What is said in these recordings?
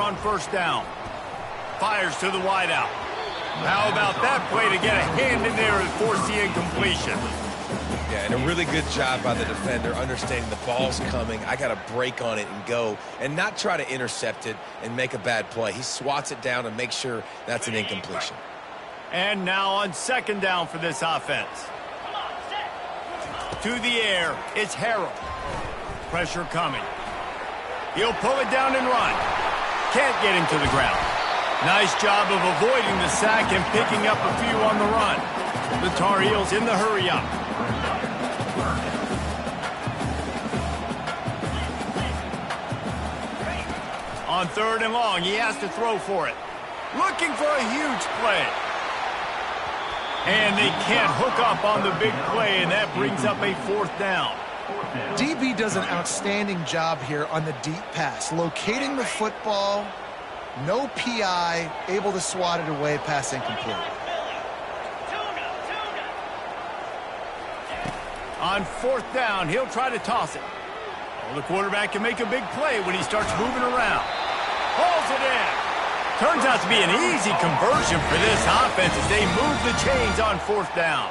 on first down. Fires to the wideout. How about that play to get a hand in there and force the incompletion? Yeah, and a really good job by the defender understanding the ball's coming. I got to break on it and go and not try to intercept it and make a bad play. He swats it down and makes sure that's an incompletion. And now on second down for this offense. To the air, it's Harrell. Pressure coming. He'll pull it down and run. Can't get him to the ground. Nice job of avoiding the sack and picking up a few on the run. The Tar Heels in the hurry-up. On third and long, he has to throw for it. Looking for a huge play. And they can't hook up on the big play, and that brings up a fourth down. DB does an outstanding job here on the deep pass. Locating the football, no PI, able to swat it away, pass incomplete. On fourth down, he'll try to toss it. Well, the quarterback can make a big play when he starts moving around. Hauls it in. Turns out to be an easy conversion for this offense as they move the chains on fourth down.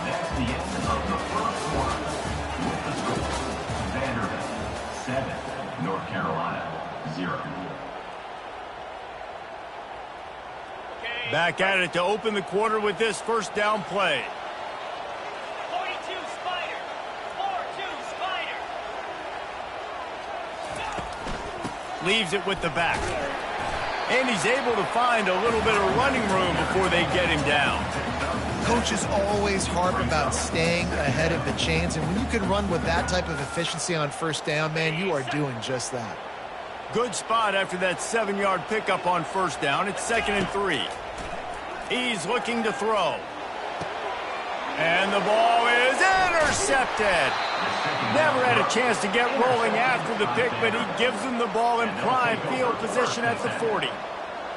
That's the end of the first quarter. With the score, Vanderbilt 7, North Carolina 0. Back at it to open the quarter with this first down play. 42 Spider. 4-2 Spider. Leaves it with the back. And he's able to find a little bit of running room before they get him down. Coaches always harp about staying ahead of the chains, and when you can run with that type of efficiency on first down, man, you are doing just that. Good spot after that 7-yard pickup on first down. It's 2nd and 3. He's looking to throw. And the ball is intercepted. Never had a chance to get rolling after the pick, but he gives them the ball in prime field position at the 40.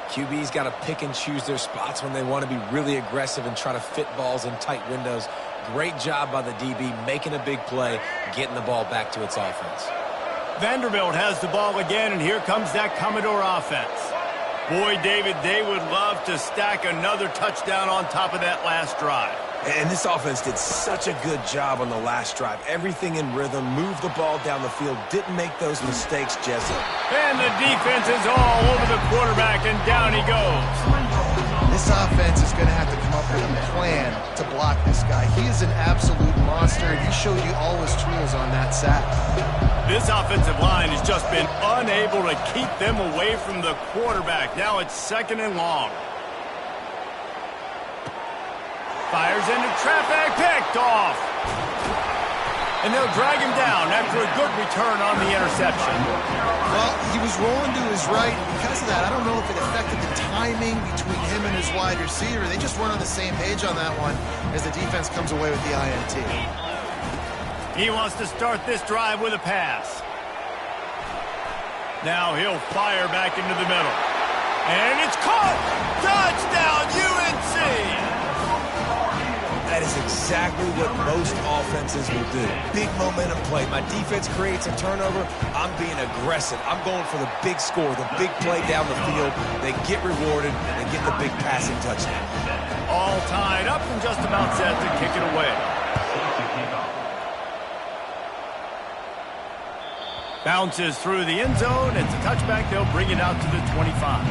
QB's got to pick and choose their spots when they want to be really aggressive and try to fit balls in tight windows. Great job by the DB making a big play, getting the ball back to its offense. Vanderbilt has the ball again, and here comes that Commodore offense. Boy, David, they would love to stack another touchdown on top of that last drive. And this offense did such a good job on the last drive. Everything in rhythm, moved the ball down the field, didn't make those mistakes, Jesse. And the defense is all over the quarterback, and down he goes. This offense is going to have to come up with a plan to block this guy. He is an absolute monster, and he showed you all his tools on that sack. This offensive line has just been unable to keep them away from the quarterback. Now it's 2nd and long. Fires into traffic, picked off. And they'll drag him down after a good return on the interception. Well, he was rolling to his right. Because of that, I don't know if it affected the timing between him and his wide receiver. They just weren't on the same page on that one as the defense comes away with the INT. He wants to start this drive with a pass. Now he'll fire back into the middle. And it's caught! Touchdown, UNC! That is exactly what most offenses will do. Big momentum play. My defense creates a turnover. I'm being aggressive. I'm going for the big score, the big play down the field. They get rewarded. They get the big passing touchdown. All tied up and just about set to kick it away. Bounces through the end zone. It's a touchback. They'll bring it out to the 25.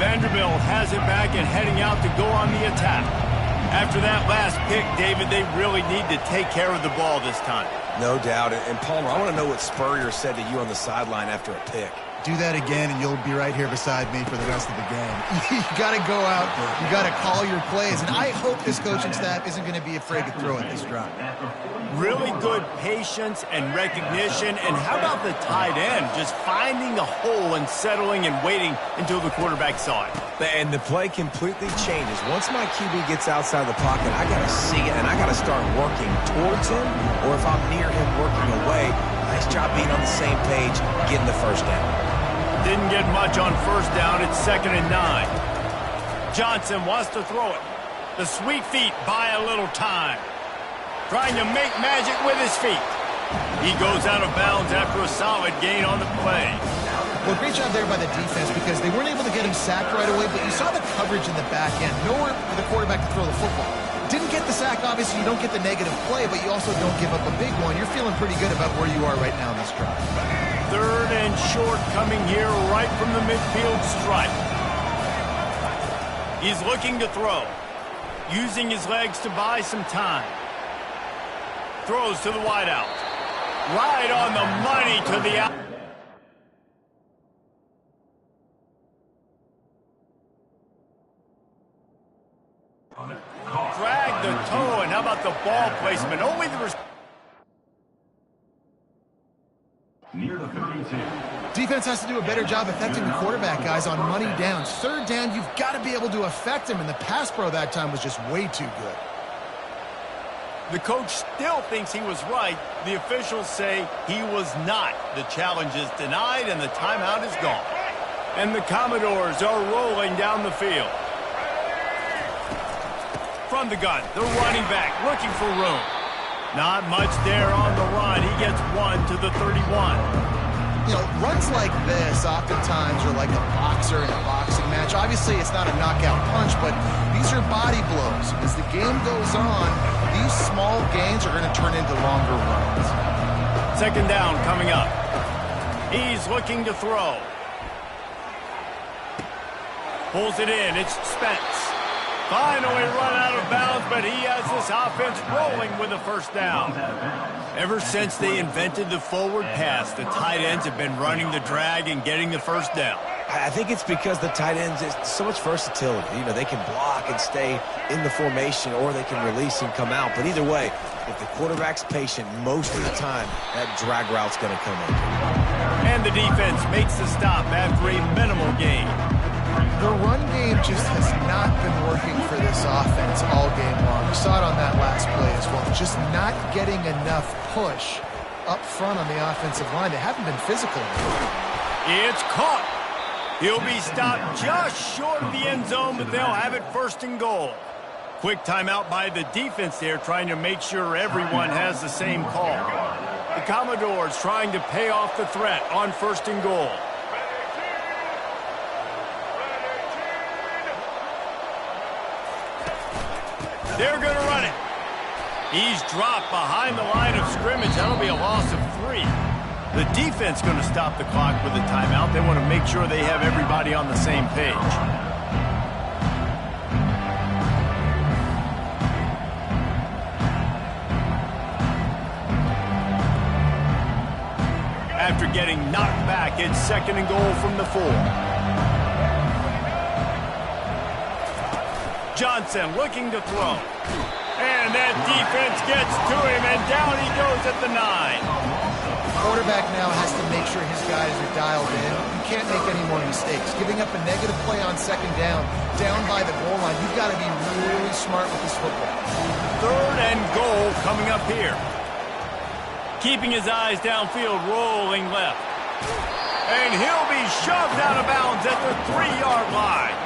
Vanderbilt has it back and heading out to go on the attack. After that last pick, David, they really need to take care of the ball this time. No doubt. And Palmer, I want to know what Spurrier said to you on the sideline after a pick. Do that again, and you'll be right here beside me for the rest of the game. You got to go out. You got to call your plays. And I hope this coaching staff isn't going to be afraid to throw at this drive. Really good patience and recognition. And how about the tight end? Just finding the hole and settling and waiting until the quarterback saw it. And the play completely changes. Once my QB gets outside the pocket, I got to see it, and I got to start working towards him. Or if I'm near him working away, nice job being on the same page, getting the first down. Didn't get much on first down. It's 2nd and 9. Johnson wants to throw it. The sweet feet buy a little time. Trying to make magic with his feet. He goes out of bounds after a solid gain on the play. Well, great job there by the defense because they weren't able to get him sacked right away, but you saw the coverage in the back end. Nowhere for the quarterback to throw the football. Didn't get the sack, obviously you don't get the negative play, but you also don't give up a big one. You're feeling pretty good about where you are right now in this drive. 3rd and short coming here right from the midfield stripe. He's looking to throw, using his legs to buy some time. Throws to the wideout. Right on the money to the out. Drag the toe, and how about the ball placement? Only the... Near the 32. Defense has to do a better job affecting the quarterback, guys, on money downs. 3rd down, you've got to be able to affect him, and the pass pro that time was just way too good. The coach still thinks he was right. The officials say he was not. The challenge is denied, and the timeout is gone. And the Commodores are rolling down the field. From the gun, the running back looking for room. Not much there on the run. He gets 1 to the 31. You know, runs like this oftentimes are like a boxer in a boxing match. Obviously, it's not a knockout punch, but these are body blows. As the game goes on, these small gains are going to turn into longer runs. 2nd down coming up. He's looking to throw. Pulls it in. It's Spence. Finally run out of bounds, but he has this offense rolling with a 1st down. Ever since they invented the forward pass, the tight ends have been running the drag and getting the 1st down. I think it's because the tight ends is so much versatility. You know, they can block and stay in the formation, or they can release and come out. But either way, if the quarterback's patient, most of the time, that drag route's going to come up. And the defense makes the stop after a minimal gain. The run game just has not been working for this offense all game long. You saw it on that last play as well. Just not getting enough push up front on the offensive line. They haven't been physical. It's caught. He'll be stopped just short of the end zone, but they'll have it 1st and goal. Quick timeout by the defense there, trying to make sure everyone has the same call. The Commodores trying to pay off the threat on 1st and goal. They're going to run it. He's dropped behind the line of scrimmage. That'll be a loss of 3. The defense going to stop the clock with a timeout. They want to make sure they have everybody on the same page. After getting knocked back, it's 2nd and goal from the 4. Johnson looking to throw. And that defense gets to him, and down he goes at the 9. Quarterback now has to make sure his guys are dialed in. You can't make any more mistakes. Giving up a negative play on 2nd down by the goal line, you've got to be really smart with this football. 3rd and goal coming up here. Keeping his eyes downfield, rolling left. And he'll be shoved out of bounds at the 3-yard line.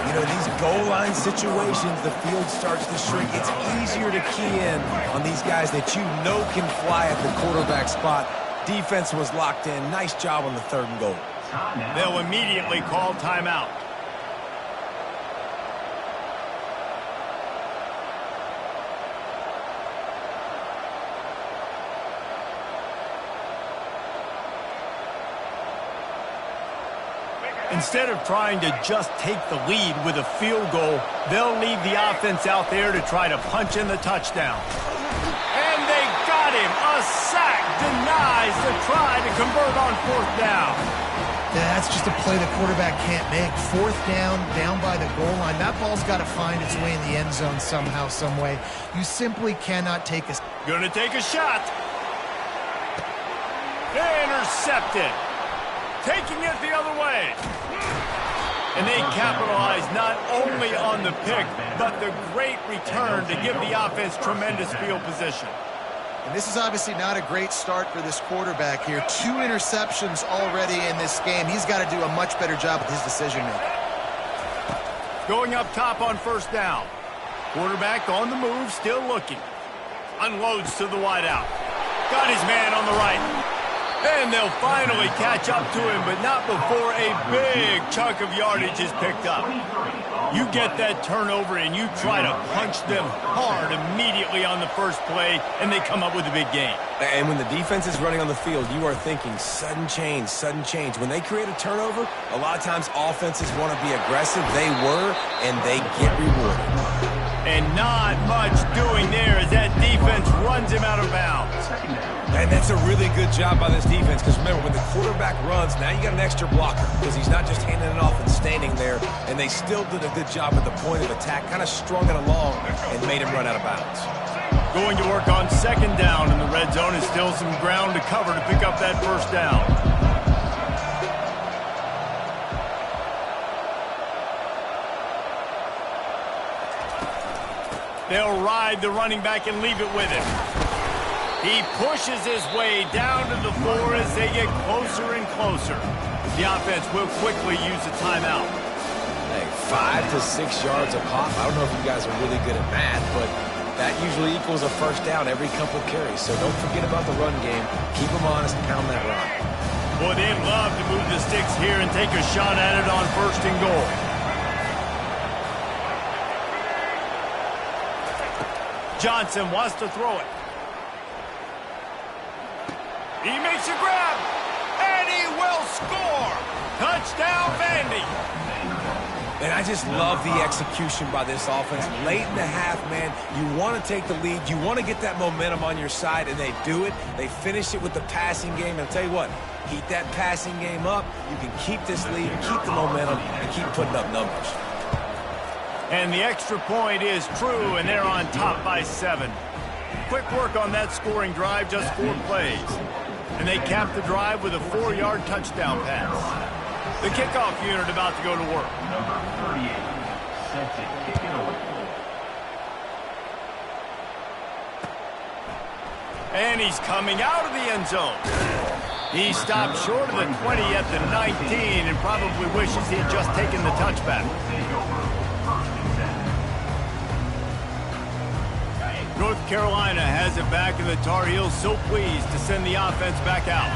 You know, these goal line situations, the field starts to shrink. It's easier to key in on these guys that you know can fly at the quarterback spot. Defense was locked in. Nice job on the 3rd and goal. They'll immediately call timeout. Instead of trying to just take the lead with a field goal, they'll leave the offense out there to try to punch in the touchdown. And they got him. A sack denies the try to convert on 4th down. Yeah, that's just a play the quarterback can't make. 4th down by the goal line. That ball's got to find its way in the end zone somehow, some way. You simply cannot take a... Gonna take a shot. Intercepted. Taking it the other way. And they capitalize not only on the pick, but the great return to give the offense tremendous field position. And this is obviously not a great start for this quarterback here. 2 interceptions already in this game. He's got to do a much better job with his decision-making. Going up top on first down. Quarterback on the move, still looking. Unloads to the wideout. Got his man on the right. And they'll finally catch up to him, but not before a big chunk of yardage is picked up. You get that turnover and you try to punch them hard immediately on the first play, and they come up with a big gain. And when the defense is running on the field, you are thinking sudden change, sudden change. When they create a turnover, a lot of times offenses want to be aggressive. They were, and they get rewarded. And not much doing there as that defense runs him out of bounds. And that's a really good job by this defense, because remember, when the quarterback runs, now you got an extra blocker, because he's not just handing it off and standing there, and they still did a good job at the point of attack, kind of strung it along and made him run out of bounds. Going to work on second down in the red zone is still some ground to cover to pick up that first down. They'll ride the running back and leave it with him. He pushes his way down to the floor as they get closer and closer. The offense will quickly use a timeout. Hey, 5 to 6 yards a pop. I don't know if you guys are really good at math, but that usually equals a first down every couple carries. So don't forget about the run game. Keep them honest and pound that rock. Boy, they'd love to move the sticks here and take a shot at it on first and goal. Johnson wants to throw it. He makes a grab, and he will score. Touchdown, Vandy. And I just love the execution by this offense. Late in the half, man, you want to take the lead. You want to get that momentum on your side, and they do it. They finish it with the passing game. And I'll tell you what, keep that passing game up. You can keep this lead, keep the momentum, and keep putting up numbers. And the extra point is true, and they're on top by 7. Quick work on that scoring drive, just 4 plays. And they cap the drive with a 4-yard touchdown pass. The kickoff unit about to go to work. Number 38, set to kick it away. And he's coming out of the end zone. He stopped short of the 20 at the 19 and probably wishes he had just taken the touchback. North Carolina has it back, and the Tar Heels so pleased to send the offense back out.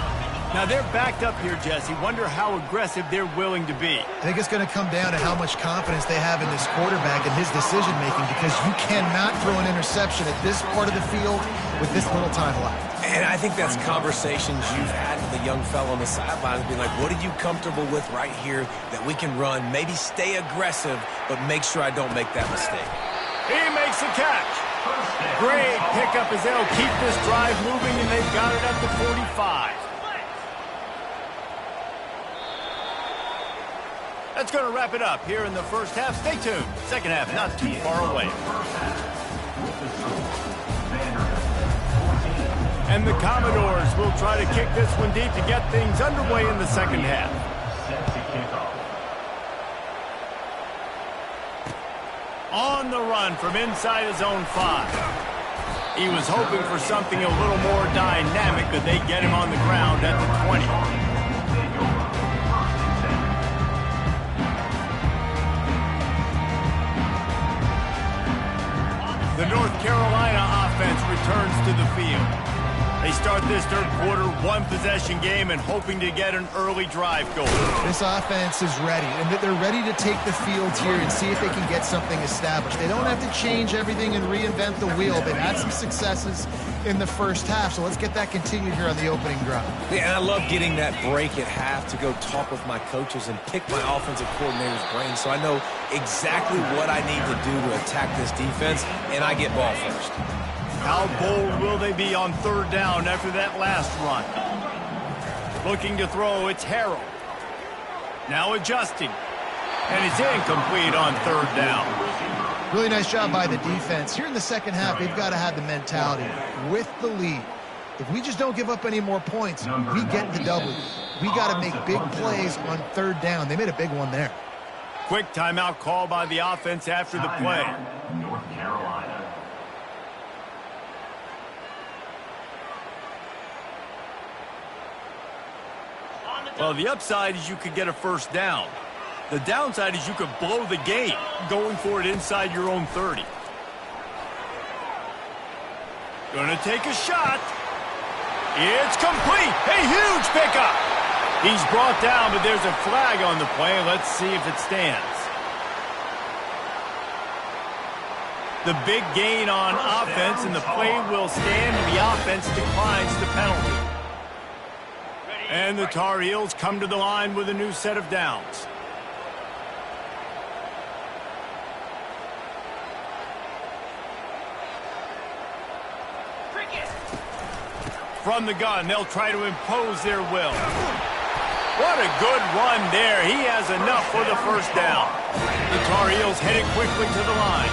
Now they're backed up here, Jesse. Wonder how aggressive they're willing to be. I think it's going to come down to how much confidence they have in this quarterback and his decision-making, because you cannot throw an interception at this part of the field with this little time left. And I think that's conversations you've had with a young fellow on the sidelines, being like, what are you comfortable with right here that we can run? Maybe stay aggressive, but make sure I don't make that mistake. He makes a catch. Great pickup as they'll keep this drive moving, and they've got it at the 45. That's going to wrap it up here in the first half. Stay tuned. Second half not too far away. And the Commodores will try to kick this one deep to get things underway in the second half. On the run from inside his own 5. He was hoping for something a little more dynamic, but they get him on the ground at the 20. The North Carolina offense returns to the field. They start this third quarter, 1-possession game, and hoping to get an early drive going. This offense is ready, and they're ready to take the field here and see if they can get something established. They don't have to change everything and reinvent the wheel. They've had some successes in the first half, so let's get that continued here on the opening drive. Yeah, and I love getting that break at half to go talk with my coaches and pick my offensive coordinator's brain, so I know exactly what I need to do to attack this defense, and I get ball first. How bold will they be on third down after that last run? Looking to throw, it's Harrell. Now adjusting. And it's incomplete on third down. Really nice job by the defense. Here in the second half, they've got to have the mentality with the lead. If we just don't give up any more points, we get the W. We got to make big plays on third down. They made a big one there. Quick timeout call by the offense after the play. North Carolina. Well, the upside is you could get a first down. The downside is you could blow the game going for it inside your own 30. Gonna take a shot. It's complete. A huge pickup. He's brought down, but there's a flag on the play. Let's see if it stands. The big gain on offense, and the play will stand, and the offense declines the penalty. And the Tar Heels come to the line with a new set of downs. From the gun, they'll try to impose their will. What a good run there. He has enough for the first down. The Tar Heels headed quickly to the line.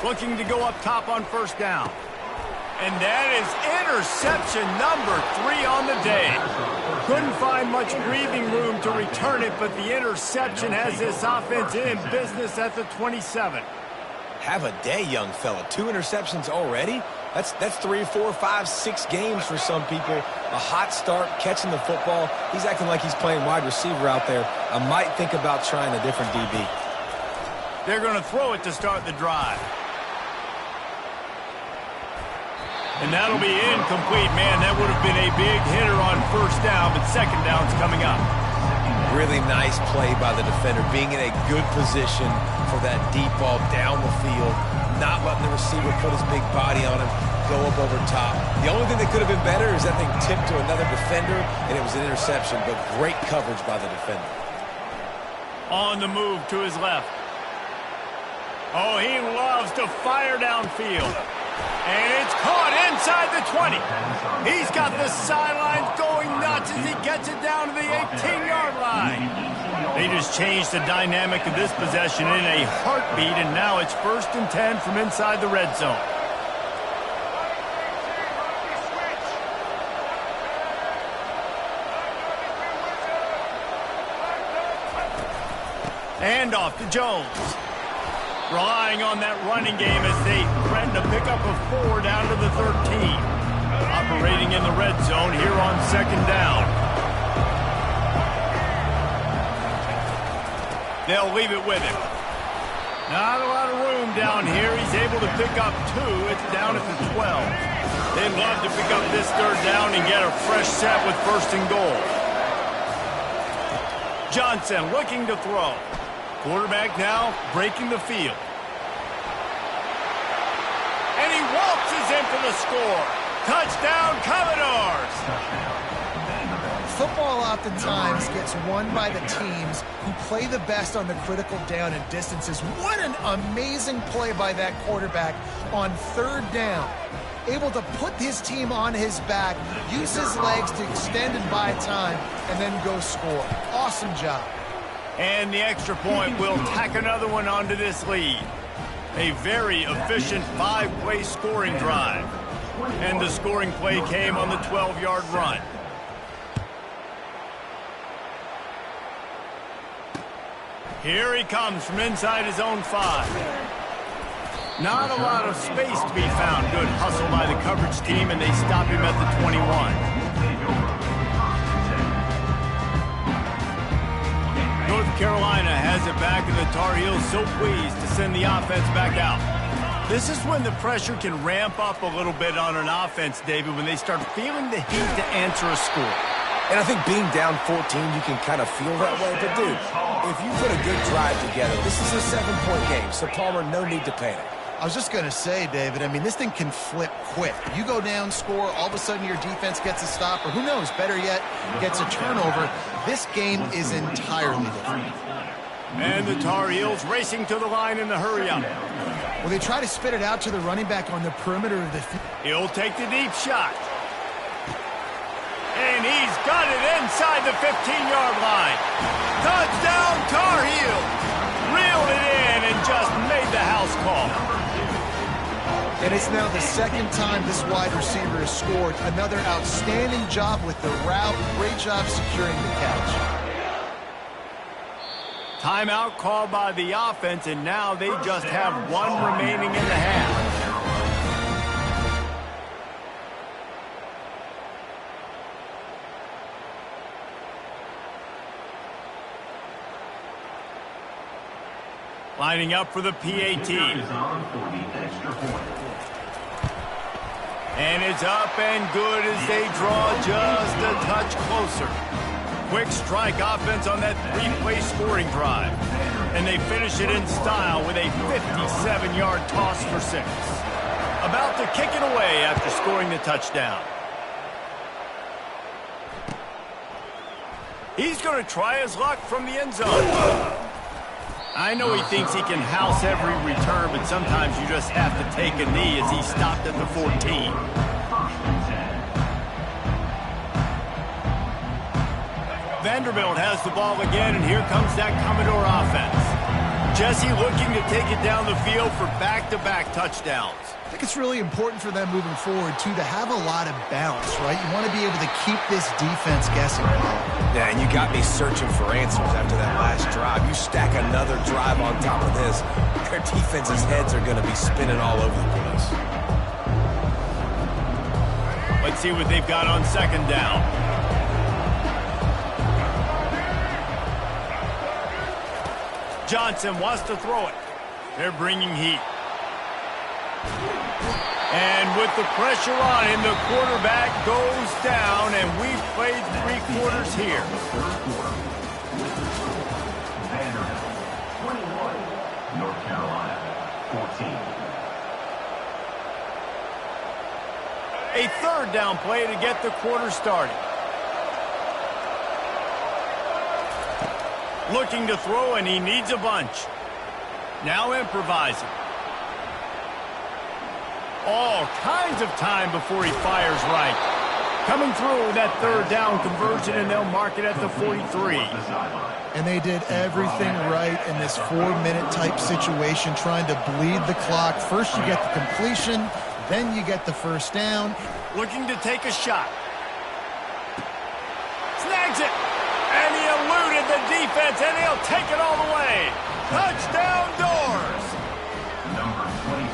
Looking to go up top on first down. And that is interception number 3 on the day. Couldn't find much breathing room to return it, but the interception has this offense in business at the 27. Have a day, young fella. 2 interceptions already? That's 3, 4, 5, 6 games for some people. A hot start, catching the football. He's acting like he's playing wide receiver out there. I might think about trying a different DB. They're going to throw it to start the drive. And that'll be incomplete. Man, that would have been a big hitter on first down, but second down's coming up. Really nice play by the defender, being in a good position for that deep ball down the field, not letting the receiver put his big body on him, go up over top. The only thing that could have been better is that thing tipped to another defender, and it was an interception, but great coverage by the defender. On the move to his left. Oh, he loves to fire downfield. And it's caught inside the 20. He's got the sidelines going nuts as he gets it down to the 18-yard line. They just changed the dynamic of this possession in a heartbeat, and now it's 1st and 10 from inside the red zone. Handoff to Jones. Relying on that running game as they threaten a pickup of 4 down to the 13. Operating in the red zone here on second down. They'll leave it with him. Not a lot of room down here. He's able to pick up 2. It's down at the 12. They'd love to pick up this third down and get a fresh set with 1st and goal. Johnson looking to throw. Quarterback now breaking the field. And he waltzes in for the score. Touchdown, Commodores! Football oftentimes gets won by the teams who play the best on the critical down and distances. What an amazing play by that quarterback on 3rd down. Able to put his team on his back, use his legs to extend and buy time, and then go score. Awesome job. And the extra point will tack another one onto this lead. A very efficient 5-play scoring drive. And the scoring play came on the 12-yard run. Here he comes from inside his own 5. Not a lot of space to be found. Good hustle by the coverage team, and they stop him at the 21. North Carolina has it back, and the Tar Heels so pleased to send the offense back out. This is when the pressure can ramp up a little bit on an offense, David, when they start feeling the heat to answer a score. And I think being down 14, you can kind of feel that way. But, dude, if you put a good drive together, this is a 7-point game, so Palmer, no need to panic. I was just going to say, David, I mean, this thing can flip quick. You go down, score, all of a sudden your defense gets a stop, or who knows, better yet, gets a turnover. This game is entirely different. And the Tar Heels racing to the line in the hurry-up. Well, they try to spit it out to the running back on the perimeter of the field. He'll take the deep shot. And he's got it inside the 15-yard line. Touchdown, Tar Heels. Reeled it in and just made the house call. And it's now the 2nd time this wide receiver has scored. Another outstanding job with the route. Great job securing the catch. Timeout called by the offense, and now they just have 1 remaining in the half. Lining up for the PAT. Is on for the extra point. And it's up and good as they draw just a touch closer. Quick strike offense on that three-play scoring drive. And they finish it in style with a 57-yard toss for 6. About to kick it away after scoring the touchdown. He's going to try his luck from the end zone. I know he thinks he can house every return, but sometimes you just have to take a knee as he stopped at the 14. Vanderbilt has the ball again, and here comes that Commodore offense. Jesse looking to take it down the field for back-to-back touchdowns. I think it's really important for them moving forward, too, to have a lot of bounce, right? You want to be able to keep this defense guessing. Yeah, and you got me searching for answers after that last drive. You stack another drive on top of this, their defense's heads are going to be spinning all over the place. Let's see what they've got on second down. Johnson wants to throw it. They're bringing heat. And with the pressure on him, the quarterback goes down, and we've played 3 quarters here. Vanderbilt, 21. North Carolina, 14. A third down play to get the quarter started. Looking to throw, and he needs a bunch. Now improvising. All kinds of time before he fires right. Coming through that third down conversion, and they'll mark it at the 43. And they did everything right in this 4-minute type situation, trying to bleed the clock. First you get the completion, then you get the first down. Looking to take a shot. Snags it. And he eluded the defense, and he'll take it all the way. Touchdown Doors.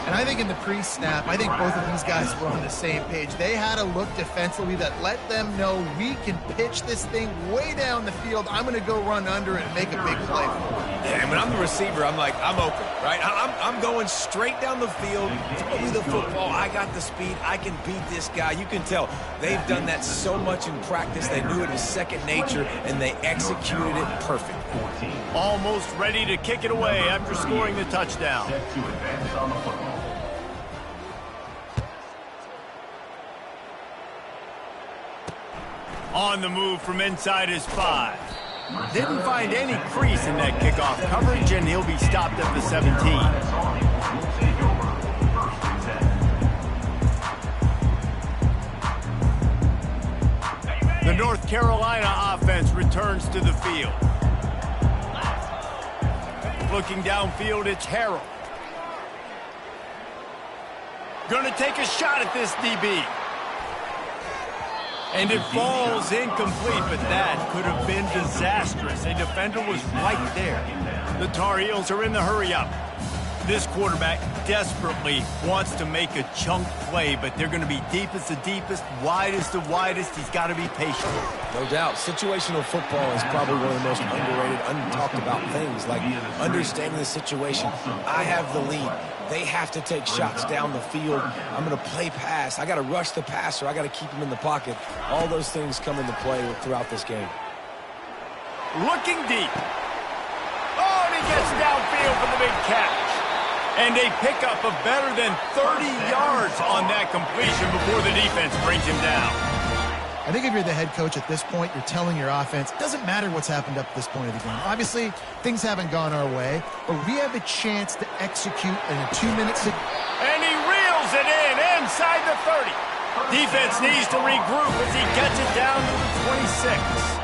And I think in the pre-snap, I think both of these guys were on the same page. They had a look defensively that let them know we can pitch this thing way down the field. I'm going to go run under it and make a big play for it. Yeah, and when I'm the receiver, I'm like, I'm open, right? I'm going straight down the field. Throw me the football. I got the speed. I can beat this guy. You can tell they've done that so much in practice. They knew it was second nature, and they executed it perfect. Almost ready to kick it away after scoring the touchdown. Set to advance on the football. On the move from inside his 5. Didn't find any crease in that kickoff coverage, and he'll be stopped at the 17. The North Carolina offense returns to the field. Looking downfield, it's Harrell. Gonna take a shot at this DB. And it falls incomplete, but that could have been disastrous. A defender was right there. The Tar Heels are in the hurry-up. This quarterback desperately wants to make a chunk play, but they're going to be deepest the deepest, widest the widest. He's got to be patient. No doubt. Situational football is probably one of the most underrated, untalked about things, like understanding the situation. I have the lead. They have to take shots down the field. I'm going to play pass. I got to rush the passer. I got to keep him in the pocket. All those things come into play throughout this game. Looking deep. Oh, and he gets downfield for the big catch. And a pickup of better than 30 yards on that completion before the defense brings him down. I think if you're the head coach at this point, you're telling your offense, it doesn't matter what's happened up to this point of the game. Obviously, things haven't gone our way, but we have a chance to execute in a 2-minute And he reels it in inside the 30. Defense needs to regroup as he gets it down to the 26.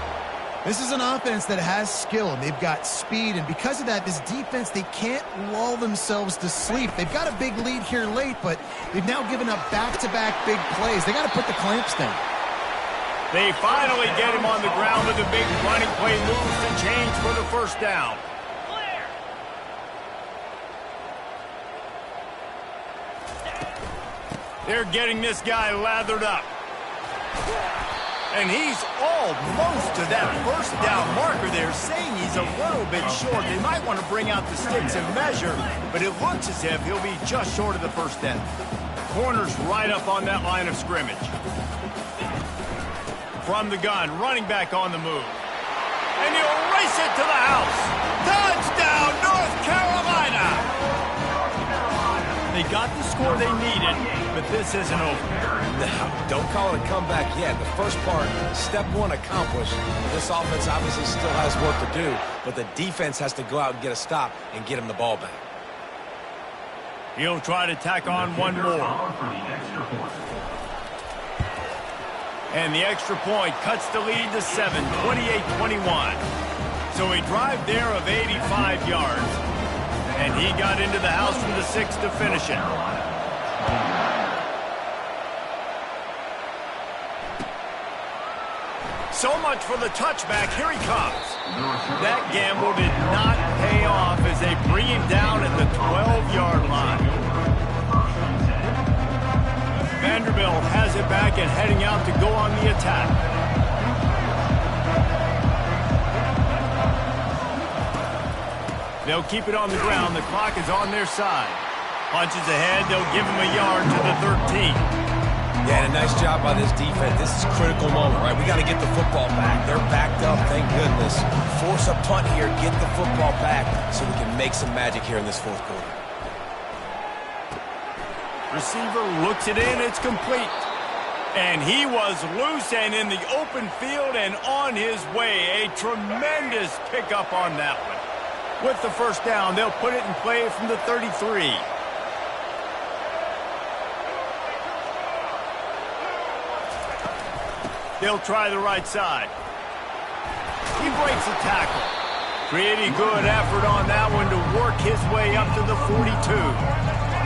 This is an offense that has skill, and they've got speed, and because of that, this defense, they can't lull themselves to sleep. They've got a big lead here late, but they've now given up back-to-back big plays. They got to put the clamps down. They finally get him on the ground with a big running play moves to change for the first down. They're getting this guy lathered up. And he's almost to that first down marker there, saying he's a little bit short. They might want to bring out the sticks and measure, but it looks as if he'll be just short of the first down. Corner's right up on that line of scrimmage. From the gun, running back on the move. And he'll race it to the house. Touchdown, North Carolina! They got the score they needed, but this isn't over. No, don't call it a comeback yet. The first part, step one accomplished. This offense obviously still has work to do, but the defense has to go out and get a stop and get him the ball back. He'll try to tack on one more. And the extra point cuts the lead to 7, 28-21. So a drive there of 85 yards. And he got into the house from the 6 to finish it. So much for the touchback. Here he comes. That gamble did not pay off as they bring him down at the 12-yard line. Vanderbilt has it back and heading out to go on the attack. They'll keep it on the ground. The clock is on their side. Punches ahead. They'll give him a yard to the 13. Yeah, and a nice job by this defense. This is a critical moment, right? We got to get the football back. They're backed up, thank goodness. Force a punt here, get the football back so we can make some magic here in this fourth quarter. Receiver looks it in. It's complete. And he was loose and in the open field and on his way. A tremendous pickup on that one. With the first down, they'll put it in play from the 33. They'll try the right side. He breaks the tackle. Pretty good effort on that one to work his way up to the 42.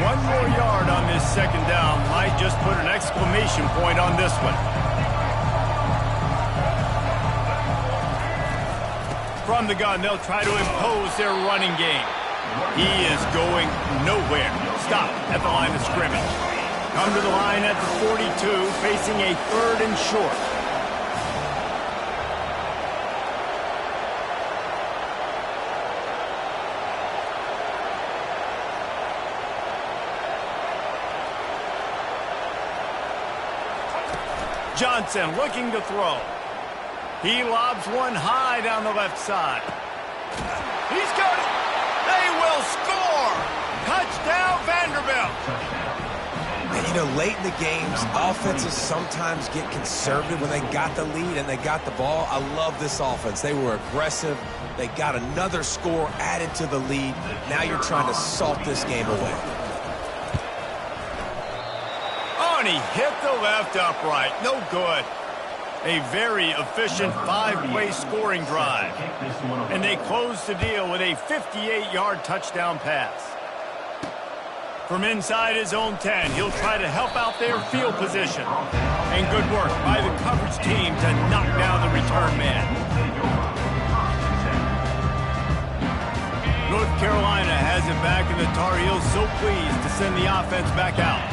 One more yard on this second down might just put an exclamation point on this one. From the gun, they'll try to impose their running game. He is going nowhere. Stop at the line of scrimmage. Come to the line at the 42, facing a 3rd and short. Johnson looking to throw. He lobs one high down the left side. He's got it. They will score. Touchdown, Vanderbilt. And, you know, late in the games, offenses sometimes get conservative when they got the lead and they got the ball. I love this offense. They were aggressive. They got another score added to the lead. Now you're trying to salt this game away. Oh, and he hit the left upright. No good. A very efficient 5-play scoring drive. And they close the deal with a 58-yard touchdown pass. From inside his own 10, he'll try to help out their field position. And good work by the coverage team to knock down the return man. North Carolina has it back, and the Tar Heels so pleased to send the offense back out.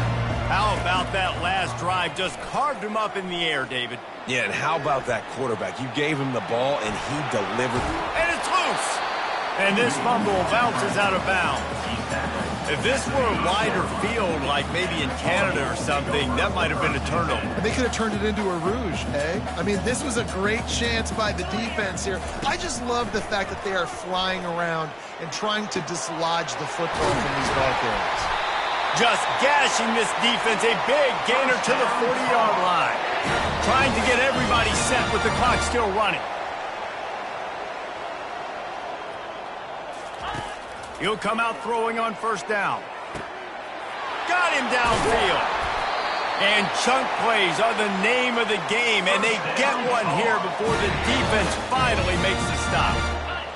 How about that last drive? Just carved him up in the air, David. Yeah, and how about that quarterback? You gave him the ball, and he delivered. And it's loose. And this fumble bounces out of bounds. If this were a wider field, like maybe in Canada or something, that might have been a turnover. And they could have turned it into a rouge, eh? I mean, this was a great chance by the defense here. I just love the fact that they are flying around and trying to dislodge the football from these ball carriers. Just gashing this defense, a big gainer to the 40-yard line. Trying to get everybody set with the clock still running. He'll come out throwing on first down. Got him downfield. And chunk plays are the name of the game, and they get one here before the defense finally makes the stop.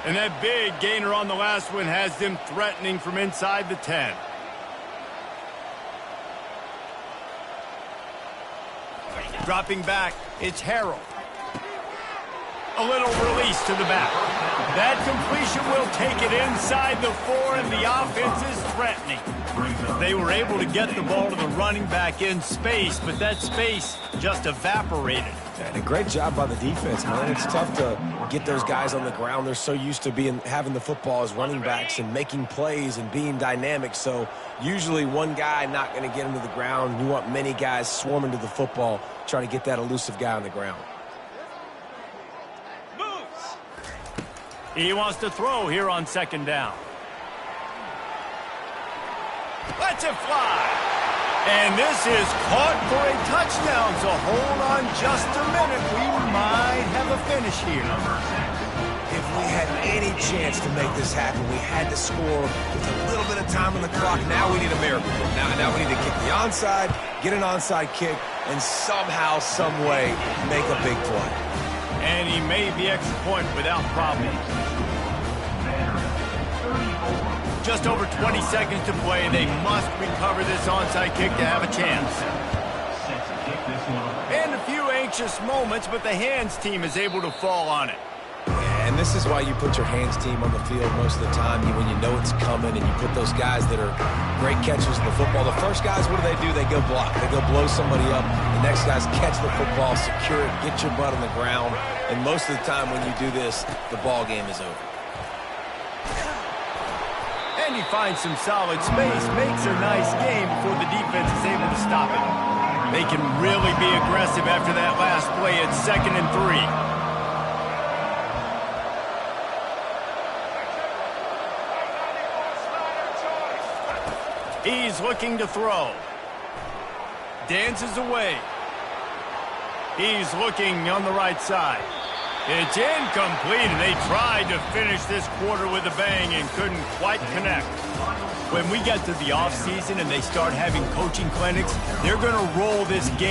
And that big gainer on the last one has them threatening from inside the 10. Dropping back, it's Harrell. A little release to the back. That completion will take it inside the 4, and the offense is threatening. They were able to get the ball to the running back in space, but that space just evaporated. And a great job by the defense, man. It's tough to get those guys on the ground. They're so used to having the football as running backs and making plays and being dynamic. So usually one guy not going to get him to the ground. You want many guys swarming to the football, trying to get that elusive guy on the ground. Moves. He wants to throw here on second down. Lets it fly. And this is caught for a touchdown, so hold on just a minute. We might have a finish here. If we had any chance to make this happen, we had to score with a little bit of time on the clock. Now we need a miracle. Now we need to kick the onside, get an onside kick, and somehow, some way, make a big play. And he made the extra point without problem. Just over 20 seconds to play. They must recover this onside kick to have a chance. And a few anxious moments, but the hands team is able to fall on it. And this is why you put your hands team on the field most of the time when you know it's coming, and you put those guys that are great catchers of the football. The first guys, what do? They go block. They go blow somebody up. The next guys catch the football, secure it, get your butt on the ground. And most of the time when you do this, the ball game is over. And he finds some solid space, makes a nice game before the defense is able to stop it. They can really be aggressive after that last play at 2nd and 3. He's looking to throw. Dances away. He's looking on the right side. It's incomplete, and they tried to finish this quarter with a bang and couldn't quite connect. When we get to the offseason and they start having coaching clinics, they're going to roll this game.